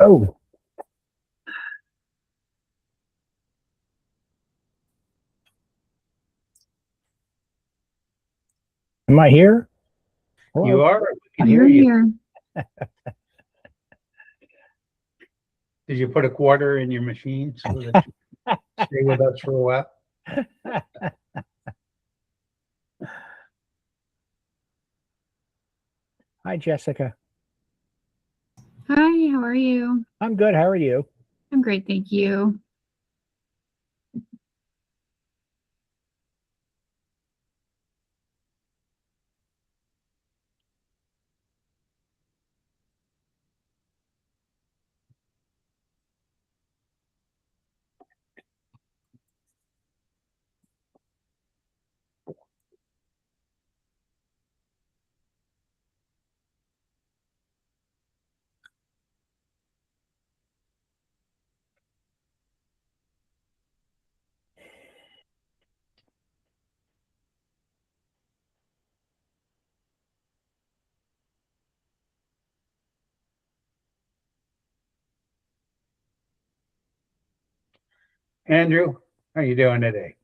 Oh, am I here? You Hello? are? We can You're hear you. here. Did you put a quarter in your machine so that you stay with us for a while? Hi, Jessica. Hi, how are you? I'm good. How are you? I'm great, thank you. Andrew, how are you doing today?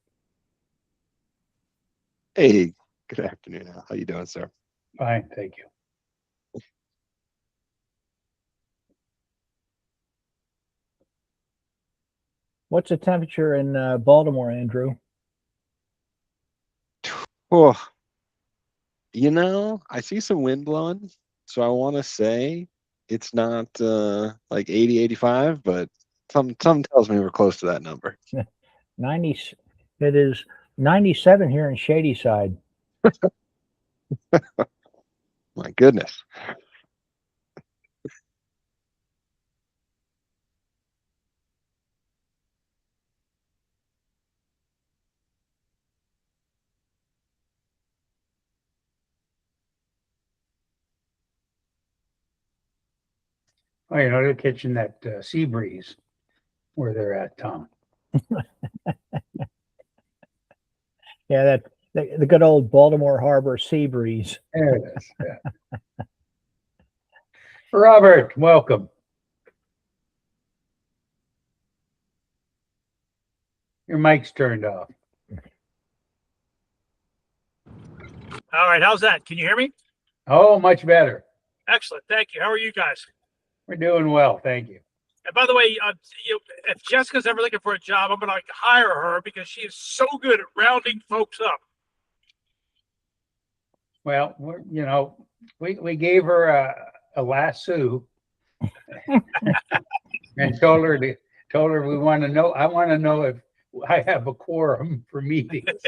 Hey, good afternoon. How you doing, sir? Fine, thank you. What's the temperature in Baltimore, Andrew? Oh, I see some wind blowing, so I want to say it's not like 80, 85, but some tells me we're close to that number. 90. It is 97 here in Shadyside. My goodness. Oh, they're catching that sea breeze where they're at, Tom. Yeah, that the good old Baltimore Harbor sea breeze. There it is. Yeah. Robert, welcome. Your mic's turned off. All right, how's that? Can you hear me? Oh, much better. Excellent, thank you. How are you guys? We're doing well, thank you. And by the way, if Jessica's ever looking for a job, I'm going to hire her because she is so good at rounding folks up. Well, we gave her a lasso and told her we want to know. I want to know if I have a quorum for meetings,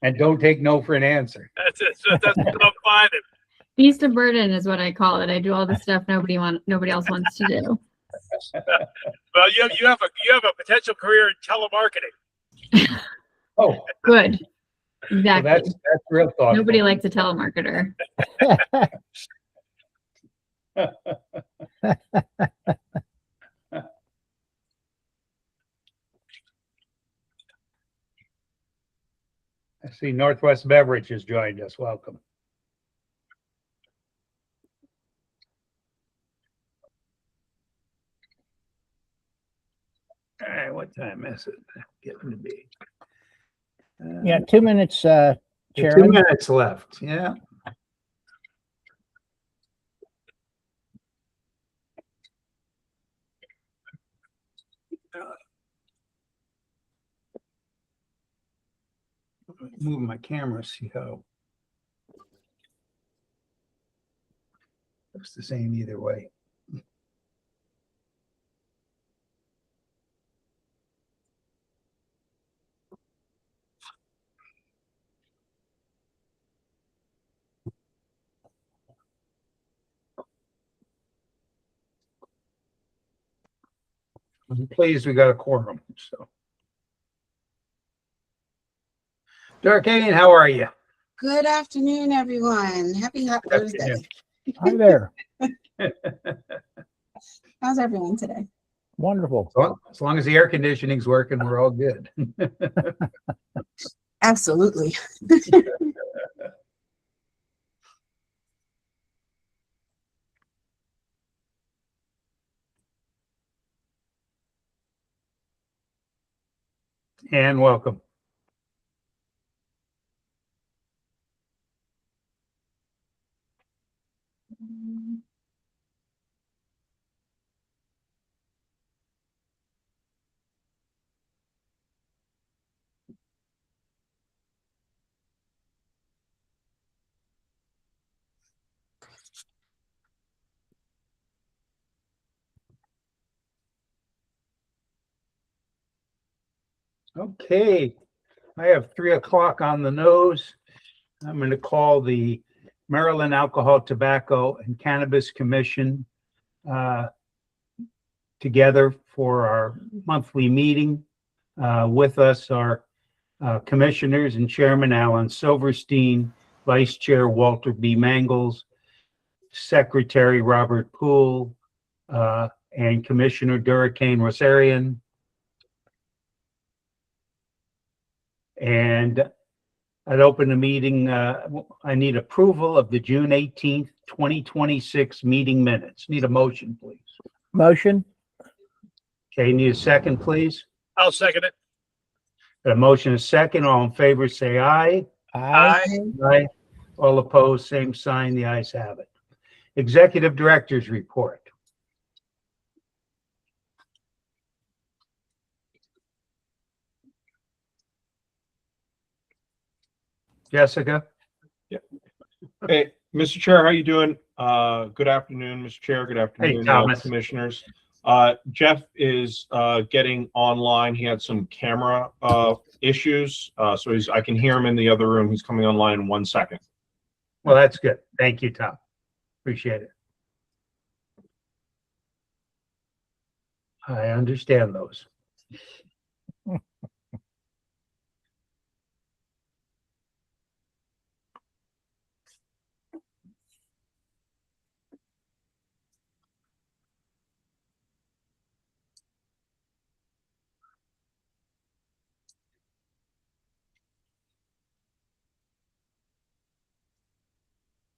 and don't take no for an answer. That's it. So that's what I'm finding. Beast of burden is what I call it. I do all the stuff nobody else wants to do. Well, you have a potential career in telemarketing. Oh, Good. so Exactly. that's real thoughtful. Nobody likes a telemarketer. I see Northwest Beverage has joined us. Welcome. All right, what time is it? Getting to be. Yeah, 2 minutes, 2 Chairman. minutes left. Yeah. Move my camera, see how looks the same either way. I'm pleased we got a quorum. So, Darkane, how are you? Good afternoon, everyone. Happy Hot Thursday. Hi there. How's everyone today? Wonderful. As long as the air conditioning's working, we're all good. Absolutely. And welcome. Okay, I have 3 o'clock on the nose. I'm going to call the Maryland Alcohol, Tobacco, and Cannabis Commission together for our monthly meeting. With us are Commissioners and Chairman Alan Silverstein, Vice Chair Walter B. Mangles, Secretary Robert Poole, and Commissioner Durricane Rosarian. And I'd open the meeting. I need approval of the June 18th, 2026 meeting minutes. Need a motion, please. Motion? Okay, need a second, please. I'll second it. A motion is second. All in favor, say aye. Aye. Aye. All opposed, same sign. The ayes have it. Executive Director's Report. Jessica? Hey, Mr. Chair, how you doing? Good afternoon, Mr. Chair. Good afternoon, Thomas. Commissioners. Jeff is getting online. He had some camera issues, so I can hear him in the other room. He's coming online in 1 second. Well, that's good. Thank you, Tom. Appreciate it. I understand those.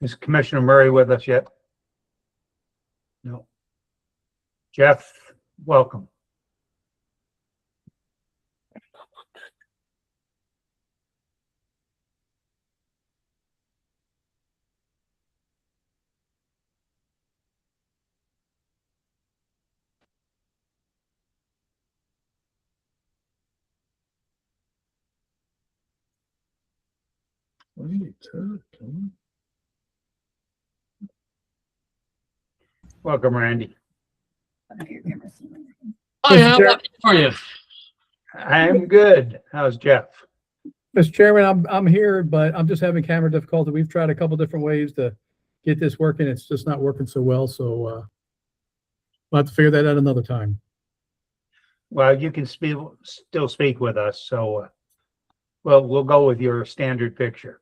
Is Commissioner Murray with us yet? No. Jeff, welcome. Welcome, Randy. Hi, how are you? I'm good. How's Jeff? Mr. Chairman, I'm here, but I'm just having camera difficulty. We've tried a couple different ways to get this working. It's just not working so well. So we'll have to figure that out another time. Well, you can still speak with us. So, well, we'll go with your standard picture.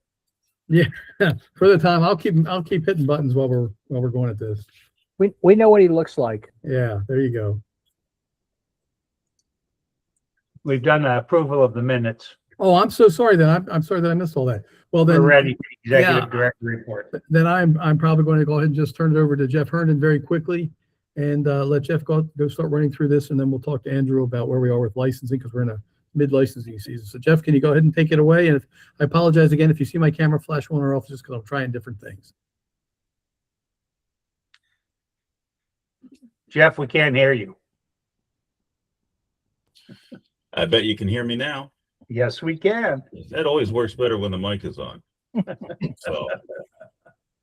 For the time, I'll keep hitting buttons while we're going at this. We know what he looks like. Yeah, there you go. We've done approval of the minutes. Oh, I'm so sorry then. I'm sorry that I missed all that. Well, We're then ready for the Executive yeah. Director report. then I'm probably going to go ahead and just turn it over to Jeff Herndon very quickly and let Jeff go start running through this, and then we'll talk to Andrew about where we are with licensing because we're in a mid-licensing season. So Jeff, can you go ahead and take it away? And I apologize again if you see my camera flash on or off, just because I'm trying different things. Jeff, we can't hear you. I bet you can hear me now. Yes, we can. That always works better when the mic is on. So,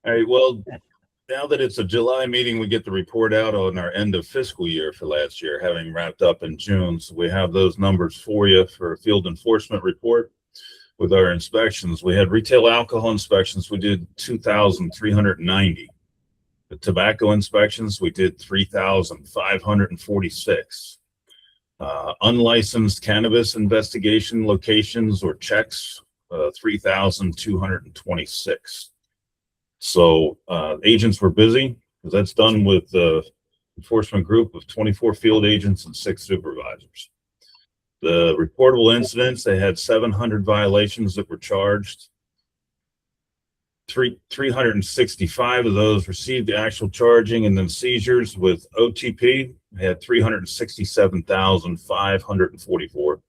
all right, well, now that it's a July meeting, we get the report out on our end of fiscal year for last year, having wrapped up in June. So we have those numbers for you for a field enforcement report with our inspections. We had retail alcohol inspections. We did 2,390. The tobacco inspections, we did 3,546. Unlicensed cannabis investigation locations or checks, 3,226. So agents were busy because that's done with the enforcement group of 24 field agents and 6 supervisors. The reportable incidents, they had 700 violations that were charged. 365 of those received the actual charging, and then seizures with OTP had 367,544.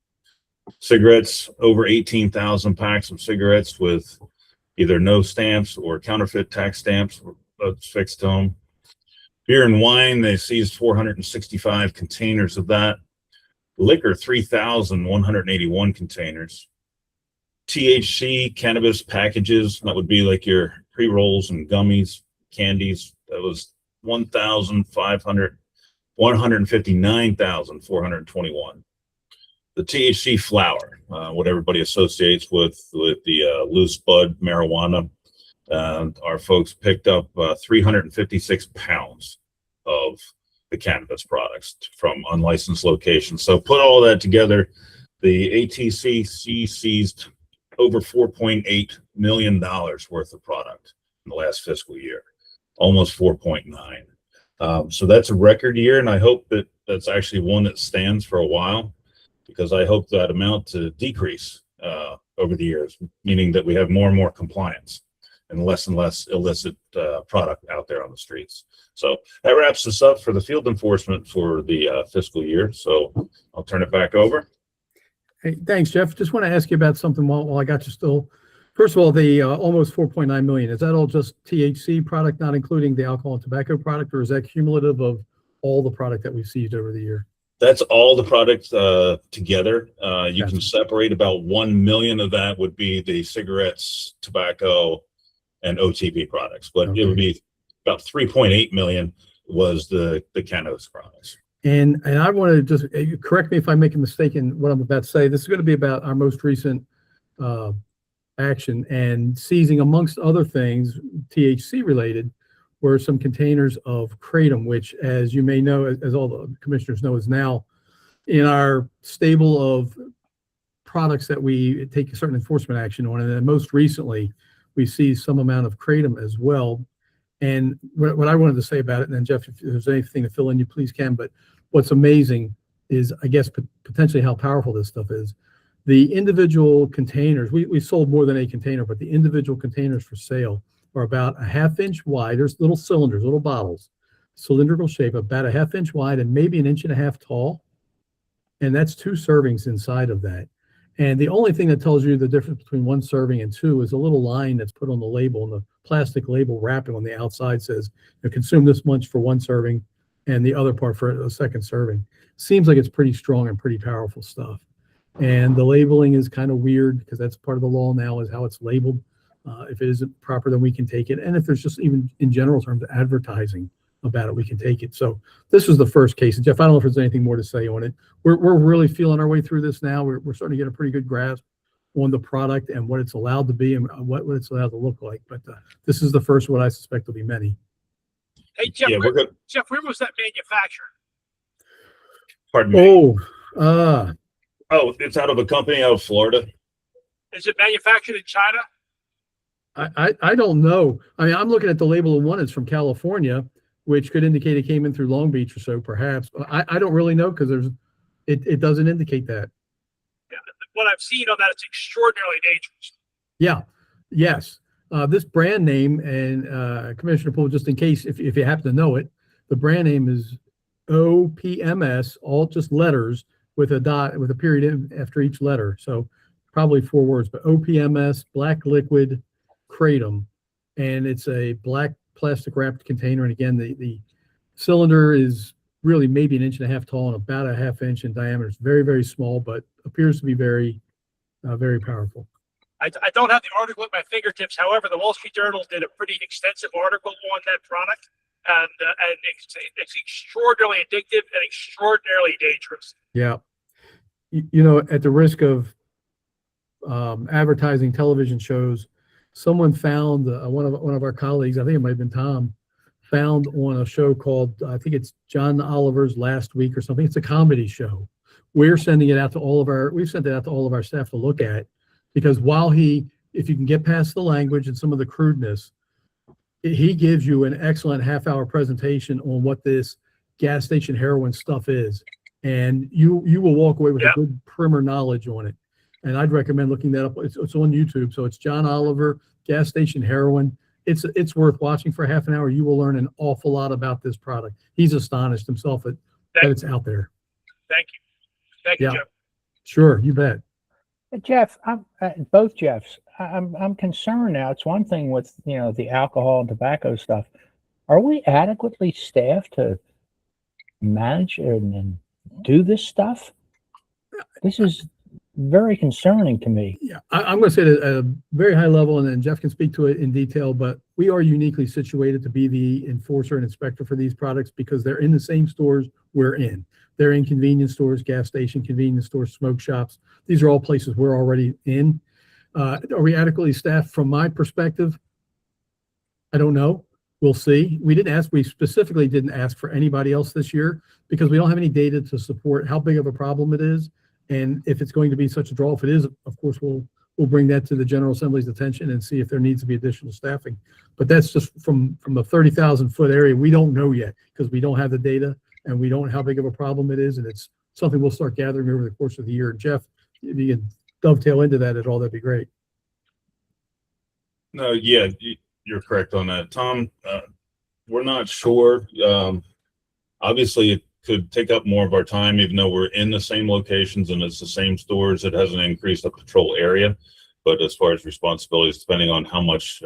Cigarettes, over 18,000 packs of cigarettes with either no stamps or counterfeit tax stamps fixed to them. Beer and wine, they seized 465 containers of that. Liquor, 3,181 containers. THC cannabis packages, that would be like your pre-rolls and gummies, candies. That was 159,421. The THC flower, what everybody associates with the loose bud marijuana. Our folks picked up 356 pounds of the cannabis products from unlicensed locations. So put all that together, the ATC seized over $4.8 million worth of product in the last fiscal year, almost 4.9. So that's a record year, and I hope that that's actually one that stands for a while, because I hope that amount to decrease over the years, meaning that we have more and more compliance and less illicit product out there on the streets. So that wraps us up for the field enforcement for the fiscal year. So I'll turn it back over. Hey, thanks, Jeff. Just want to ask you about something while I got you still. First of all, the almost 4.9 million, is that all just THC product, not including the alcohol and tobacco product, or is that cumulative of all the product that we've seized over the year? That's all the products together. You Gotcha. can separate about 1 million of that would be the cigarettes, tobacco, and OTP products, but it would be about 3.8 million was the cannabis products. And I want to just correct me if I make a mistake in what I'm about to say. This is going to be about our most recent action, and seizing, amongst other things, THC related, were some containers of kratom, which, as you may know, as all the commissioners know, is now in our stable of products that we take a certain enforcement action on. And then most recently, we seized some amount of kratom as well. And what I wanted to say about it, and then Jeff, if there's anything to fill in, you please can. But what's amazing is, I guess, potentially how powerful this stuff is. The individual containers, we sold more than a container, but the individual containers for sale are about a ½ inch wide. There's little cylinders, little bottles, cylindrical shape, about a ½ inch wide and maybe 1.5 inches tall. And that's 2 servings inside of that. And the only thing that tells you the difference between 1 serving and 2 is a little line that's put on the label, and the plastic label wrapping on the outside says, consume this much for 1 serving and the other part for a 2nd serving. Seems like it's pretty strong and pretty powerful stuff. And the labeling is kind of weird, because that's part of the law now, is how it's labeled. If it isn't proper, then we can take it. And if there's just, even in general terms, advertising about it, we can take it. So this was the first case. And Jeff, I don't know if there's anything more to say on it. We're really feeling our way through this now. We're starting to get a pretty good grasp on the product and what it's allowed to be and what it's allowed to look like. But this is the first one. I suspect there'll be many. Hey, Jeff, Yeah, we're good. Jeff, where was that manufactured? Pardon me. Oh, It's out of a company out of Florida. Is it manufactured in China? I don't know. I mean, I'm looking at the label of one. It's from California, which could indicate it came in through Long Beach or so, perhaps. I don't really know, because it doesn't indicate that. Yeah, what I've seen on that, it's extraordinarily dangerous. Yeah. Yes. This brand name, and Commissioner Poole, just in case if you happen to know it, the brand name is OPMS, all just letters with a dot, with a period in after each letter. So probably 4 words, but OPMS Black Liquid Kratom, and it's a black plastic wrapped container. And again, the cylinder is really maybe 1.5 inches tall and about a ½ inch in diameter. It's very, very small, but appears to be very, very powerful. I don't have the article at my fingertips. However, the Wall Street Journal did a pretty extensive article on that product, and it's extraordinarily addictive and extraordinarily dangerous. Yeah. You know, at the risk of advertising television shows, someone found, one of our colleagues, I think it might have been Tom, found on a show called, I think it's John Oliver's Last Week or something. It's a comedy show. We've sent it out to all of our staff to look at, because while if you can get past the language and some of the crudeness, he gives you an excellent half-hour presentation on what this gas station heroin stuff is. And you will walk away with a good primer knowledge on it. And I'd recommend looking that up. It's on YouTube. So it's John Oliver, gas station heroin. It's worth watching for half an hour. You will learn an awful lot about this product. He's astonished himself that it's out there. Thank you. Thank you, Yeah. Jeff. Sure, you bet. Jeff, both Jeffs. I'm concerned now. It's one thing with the alcohol and tobacco stuff. Are we adequately staffed to manage and do this stuff? This is very concerning to me. Yeah, I'm going to say it at a very high level, and then Jeff can speak to it in detail, but we are uniquely situated to be the enforcer and inspector for these products because they're in the same stores we're in. They're in convenience stores, gas station, convenience stores, smoke shops. These are all places we're already in. Are we adequately staffed? From my perspective, I don't know. We'll see. We specifically didn't ask for anybody else this year because we don't have any data to support how big of a problem it is. And if it's going to be such a draw, if it is, of course, we'll bring that to the General Assembly's attention and see if there needs to be additional staffing. But that's just from a 30,000-foot area. We don't know yet because we don't have the data and we don't know how big of a problem it is. And it's something we'll start gathering over the course of the year. Jeff, if you can dovetail into that at all, that'd be great. No, yeah, you're correct on that, Tom. We're not sure. Obviously, it could take up more of our time, even though we're in the same locations and it's the same stores. It hasn't increased the patrol area, but as far as responsibilities, depending on how much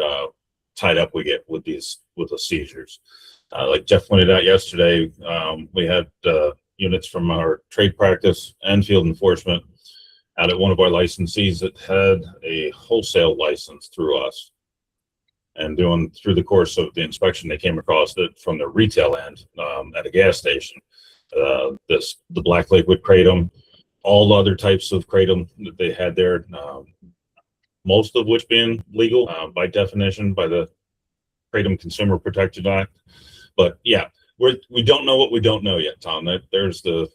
tied up we get with the seizures, like Jeff pointed out yesterday, we had units from our trade practice and field enforcement out at one of our licensees that had a wholesale license through us. And through the course of the inspection, they came across it from the retail end at a gas station. The black liquid kratom, all other types of kratom that they had there, most of which being legal by definition by the Kratom Consumer Protection Act. But yeah, we don't know what we don't know yet, Tom. There's the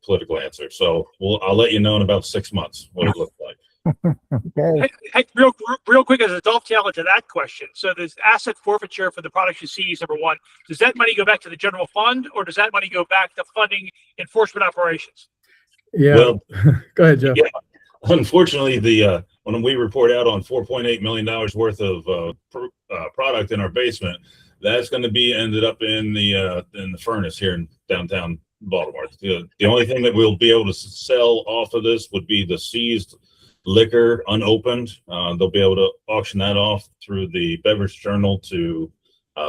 political answer. So I'll let you know in about 6 months what it looks like. Okay. Hey, real quick as a dovetail into that question. So there's asset forfeiture for the products you seize, number one. Does that money go back to the general fund or does that money go back to funding enforcement operations? Yeah. Well, go ahead, Jeff. yeah, unfortunately, when we report out on $4.8 million worth of product in our basement, that's going to be ended up in the furnace here in downtown Baltimore. The only thing that we'll be able to sell off of this would be the seized liquor unopened. They'll be able to auction that off through the Beverage Journal to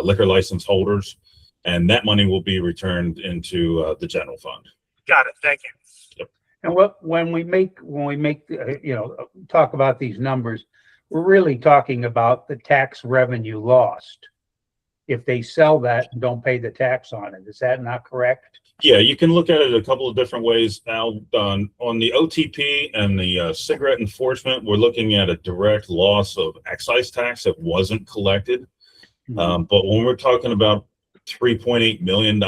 liquor license holders, and that money will be returned into the general fund. Got it. Thank you. Yep. And when we make talk about these numbers, we're really talking about the tax revenue lost if they sell that and don't pay the tax on it. Is that not correct? Yeah, you can look at it a couple of different ways, Al. On the OTP and the cigarette enforcement, we're looking at a direct loss of excise tax that wasn't collected. But when we're talking about $3.8 million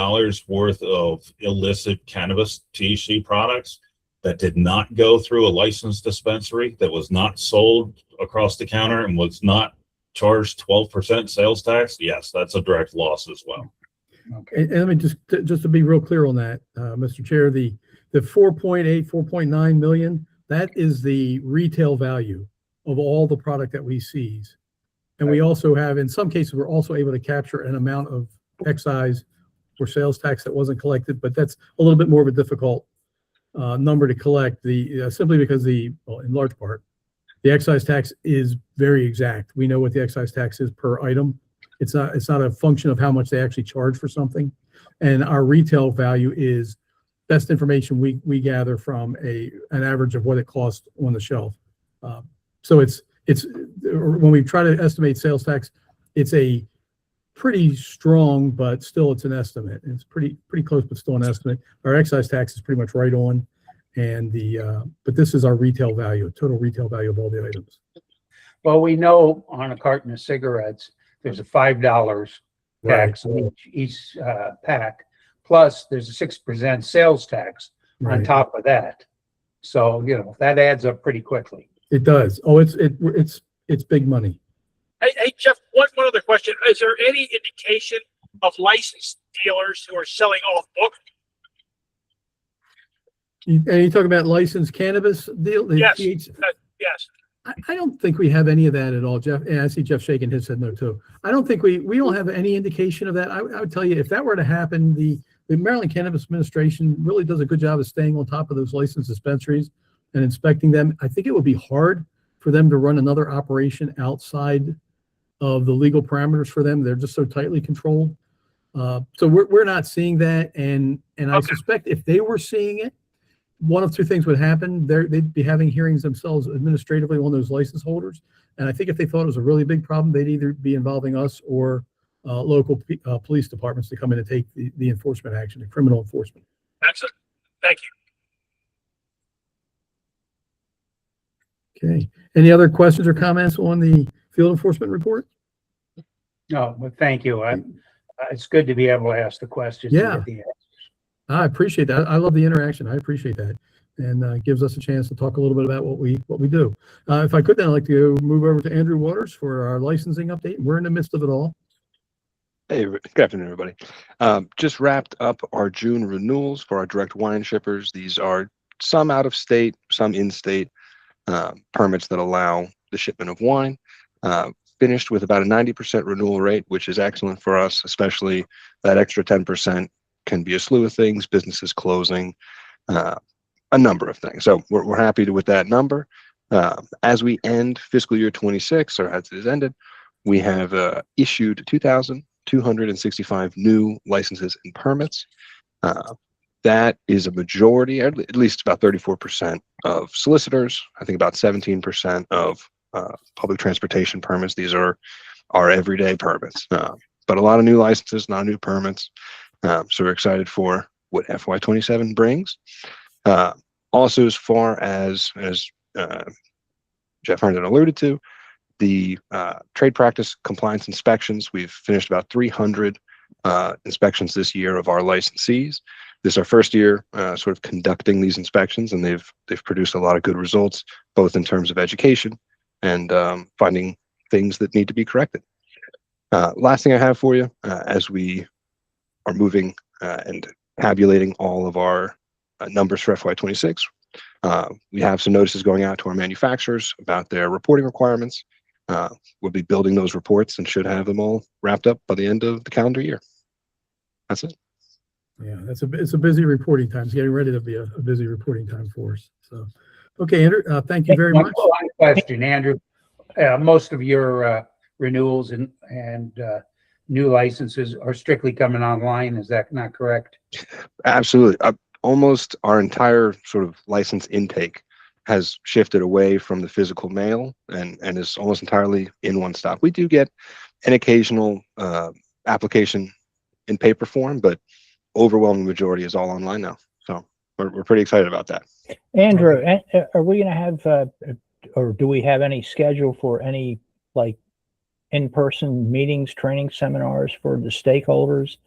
worth of illicit cannabis THC products that did not go through a licensed dispensary, that was not sold across the counter and was not charged 12% sales tax, yes, that's a direct loss as well. Okay. And let me just to be real clear on that, Mr. Chair, the 4.9 million, that is the retail value of all the product that we seize. And we also have, in some cases, we're also able to capture an amount of excise or sales tax that wasn't collected, but that's a little bit more of a difficult number to collect. Simply because in large part, the excise tax is very exact. We know what the excise tax is per item. It's not a function of how much they actually charge for something. And our retail value is best information we gather from an average of what it costs on the shelf. So it's when we try to estimate sales tax, it's a pretty strong, but still it's an estimate. It's pretty close, but still an estimate. Our excise tax is pretty much right on. And but this is our retail value, total retail value of all the items. Well, we know on a carton of cigarettes, there's a $5 tax on each pack. Plus, there's a 6% sales tax on top of that. So, that adds up pretty quickly. It does. Oh, it's big money. Hey, Jeff, one other question. Is there any indication of licensed dealers who are selling off book? And you talk about licensed cannabis deal? Yes. Yes. I don't think we have any of that at all, Jeff. And I see Jeff shaking his head no too. I don't think we don't have any indication of that. I would tell you, if that were to happen, the Maryland Cannabis Administration really does a good job of staying on top of those licensed dispensaries. and inspecting them. I think it would be hard for them to run another operation outside of the legal parameters for them. They're just so tightly controlled. So we're not seeing that. And I suspect if they were seeing it, one of two things would happen. They'd be having hearings themselves administratively on those license holders. And I think if they thought it was a really big problem, they'd either be involving us or local police departments to come in and take the enforcement action, the criminal enforcement. Excellent. Thank you. Okay. Any other questions or comments on the field enforcement report? No, but thank you. It's good to be able to ask the questions. and Yeah. get the answers. I appreciate that. I love the interaction. I appreciate that. And gives us a chance to talk a little bit about what we do. If I could, then I'd like to move over to Andrew Waters for our licensing update. We're in the midst of it all. Hey, good afternoon, everybody. Just wrapped up our June renewals for our direct wine shippers. These are some out of state, some in state permits that allow the shipment of wine. Finished with about a 90% renewal rate, which is excellent for us, especially that extra 10% can be a slew of things, businesses closing, a number of things. So we're happy with that number. As we end fiscal year 26, or as it is ended, we have issued 2,265 new licenses and permits. That is a majority, at least about 34% of solicitors, I think about 17% of public transportation permits. These are our everyday permits, but a lot of new licenses, not new permits. So we're excited for what FY27 brings. Also, as far as Jeff Herndon alluded to, the trade practice compliance inspections, we've finished about 300 inspections this year of our licensees. This is our first year sort of conducting these inspections, and they've produced a lot of good results, both in terms of education and finding things that need to be corrected. Last thing I have for you, as we are moving and tabulating all of our numbers for FY26, we have some notices going out to our manufacturers about their reporting requirements. We'll be building those reports and should have them all wrapped up by the end of the calendar year. That's it. Yeah, it's a busy reporting time. It's getting ready to be a busy reporting time for us. So, okay, Andrew, thank you very much. One question, Andrew. Most of your renewals and new licenses are strictly coming online. Is that not correct? Absolutely. Almost our entire sort of license intake has shifted away from the physical mail and is almost entirely in one stop. We do get an occasional application in paper form, but overwhelming majority is all online now. So we're pretty excited about that. Andrew, are we going to have, or do we have any schedule for any like in-person meetings, training seminars for the stakeholders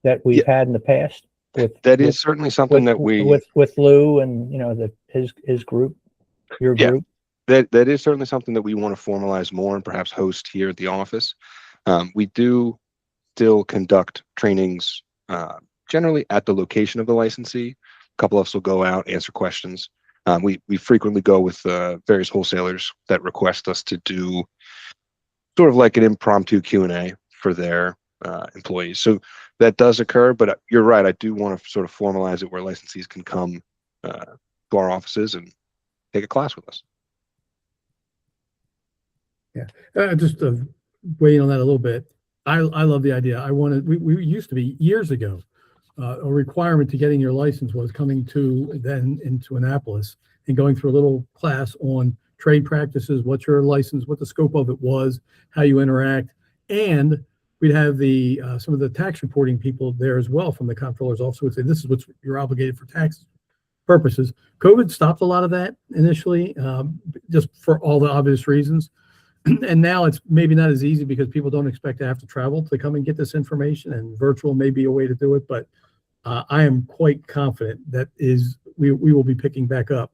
that we've had in the past? That is certainly something that we with Lou and his group, your group. That is certainly something that we want to formalize more and perhaps host here at the office. We do still conduct trainings generally at the location of the licensee. A couple of us will go out, answer questions. We frequently go with various wholesalers that request us to do sort of like an impromptu Q&A for their employees. So that does occur, but you're right. I do want to sort of formalize it where licensees can come to our offices and take a class with us. Yeah, just weighing on that a little bit. I love the idea. We used to be years ago, a requirement to getting your license was coming into Annapolis and going through a little class on trade practices, what's your license, what the scope of it was, how you interact, and we'd have some of the tax reporting people there as well from the comptroller's office would say, this is what you're obligated for tax purposes. COVID stopped a lot of that initially, just for all the obvious reasons. And now it's maybe not as easy because people don't expect to have to travel to come and get this information, and virtual may be a way to do it. But I am quite confident that we will be picking back up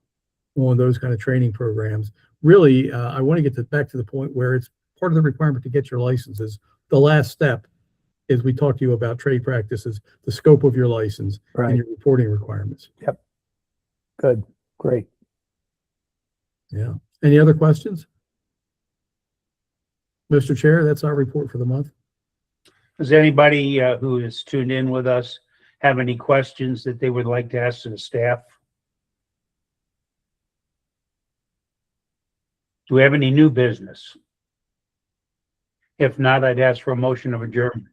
on those kind of training programs. Really, I want to get back to the point where it's part of the requirement to get your licenses. The last step is we talk to you about trade practices, the scope of your license, and your reporting requirements. Yep. Good. Great. Yeah. Any other questions? Mr. Chair, that's our report for the month. Does anybody who is tuned in with us have any questions that they would like to ask to the staff? Do we have any new business? If not, I'd ask for a motion of adjournment.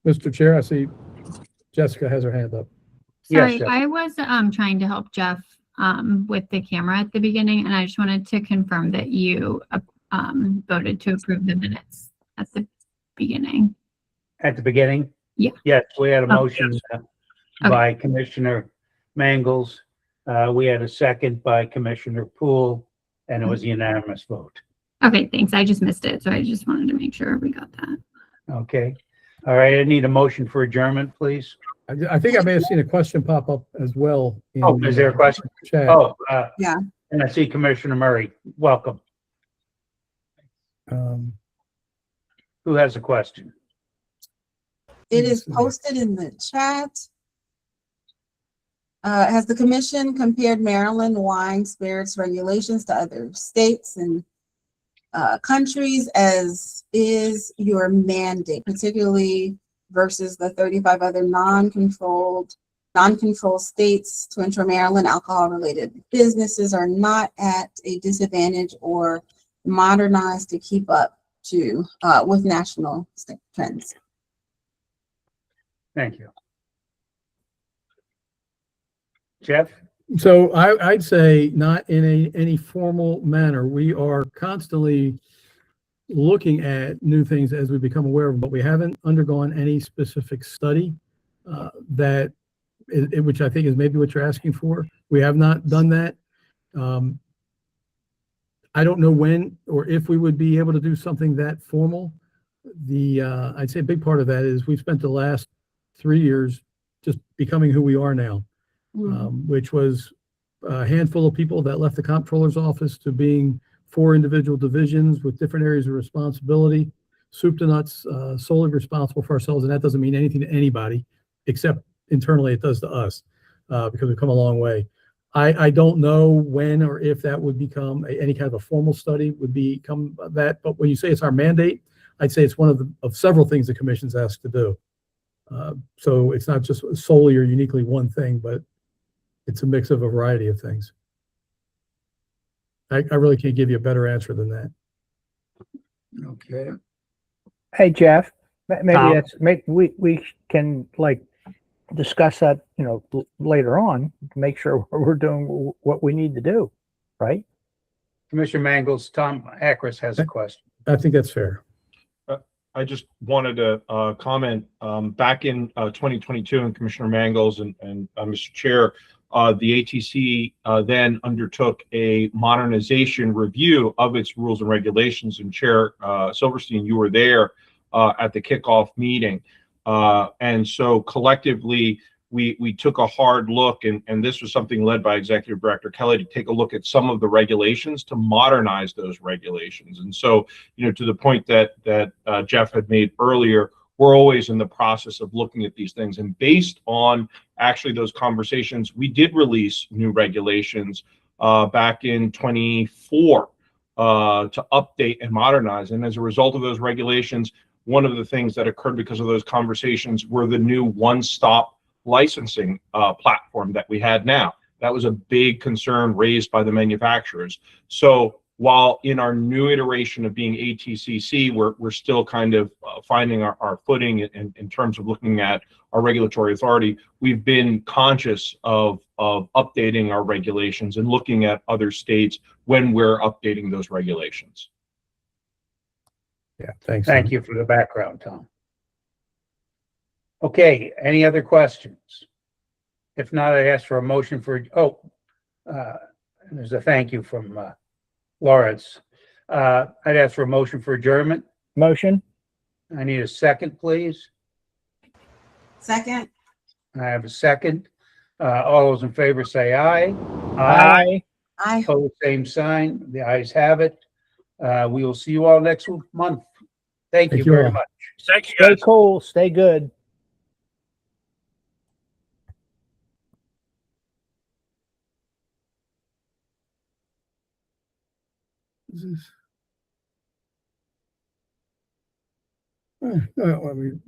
Mr. Chair, I see Jessica has her hand up. Sorry, Jeff. I was trying to help Jeff with the camera at the beginning, and I just wanted to confirm that you voted to approve the minutes at the beginning. At the beginning? Yeah. Yes, we had a Oh, motion by Commissioner Mangles. We had a second by Commissioner Poole, and it was a unanimous vote. Okay, thanks. I just missed it, so I just wanted to make sure we got that. Okay. All right, I need a motion for adjournment, please. I think I may have seen a question pop up as well. in Oh, is there a question? Chat. Oh, Yeah. and I see Commissioner Murray. Welcome. Um, Who has a question? It is posted in the chat. Has the commission compared Maryland wine spirits regulations to other states and countries, as is your mandate, particularly versus the 35 other non-controlled states, to ensure Maryland alcohol-related businesses are not at a disadvantage or modernized to keep up to with national trends? Thank you. Jeff? So I'd say not in any formal manner. We are constantly looking at new things as we become aware of them, but we haven't undergone any specific study which I think is maybe what you're asking for. We have not done that. I don't know when or if we would be able to do something that formal. I'd say a big part of that is we've spent the last 3 years just becoming who we are now. Which was a handful of people that left the comptroller's office to being 4 individual divisions with different areas of responsibility, soup to nuts, solely responsible for ourselves. And that doesn't mean anything to anybody, except internally it does to us, because we've come a long way. I don't know when or if that would become any kind of a formal study would become that. But when you say it's our mandate, I'd say it's one of several things the commission's asked to do. So it's not just solely or uniquely one thing, but it's a mix of a variety of things. I really can't give you a better answer than that. Okay. Hey, Jeff, maybe Tom? we can like discuss that, later on to make sure we're doing what we need to do, right? Commissioner Mangles, Tom Akris has a question. I think that's fair. I just wanted to comment, back in 2022, and Commissioner Mangles and Mr. Chair, the ATC then undertook a modernization review of its rules and regulations. And Chair Silverstein, you were there at the kickoff meeting. And so collectively, we took a hard look, and this was something led by Executive Director Kelly, to take a look at some of the regulations to modernize those regulations. And so, to the point that Jeff had made earlier, we're always in the process of looking at these things. And based on actually those conversations, we did release new regulations back in 24 to update and modernize. And as a result of those regulations, one of the things that occurred because of those conversations were the new one-stop licensing platform that we had now. That was a big concern raised by the manufacturers. So while in our new iteration of being ATCC, we're still kind of finding our footing in terms of looking at our regulatory authority, we've been conscious of updating our regulations and looking at other states when we're updating those regulations. Yeah, thanks. Thank you for the background, Tom. Okay, any other questions? If not, I ask for a motion for, there's a thank you from Lawrence. I'd ask for a motion for adjournment. Motion? I need a second, please. Second? I have a second. All those in favor say aye. Aye. Aye. Opposed, same sign. The ayes have it. We will see you all next month. Thank you Thank you very all. much. Thank you, Stay guys. cool, stay good. This is- I mean,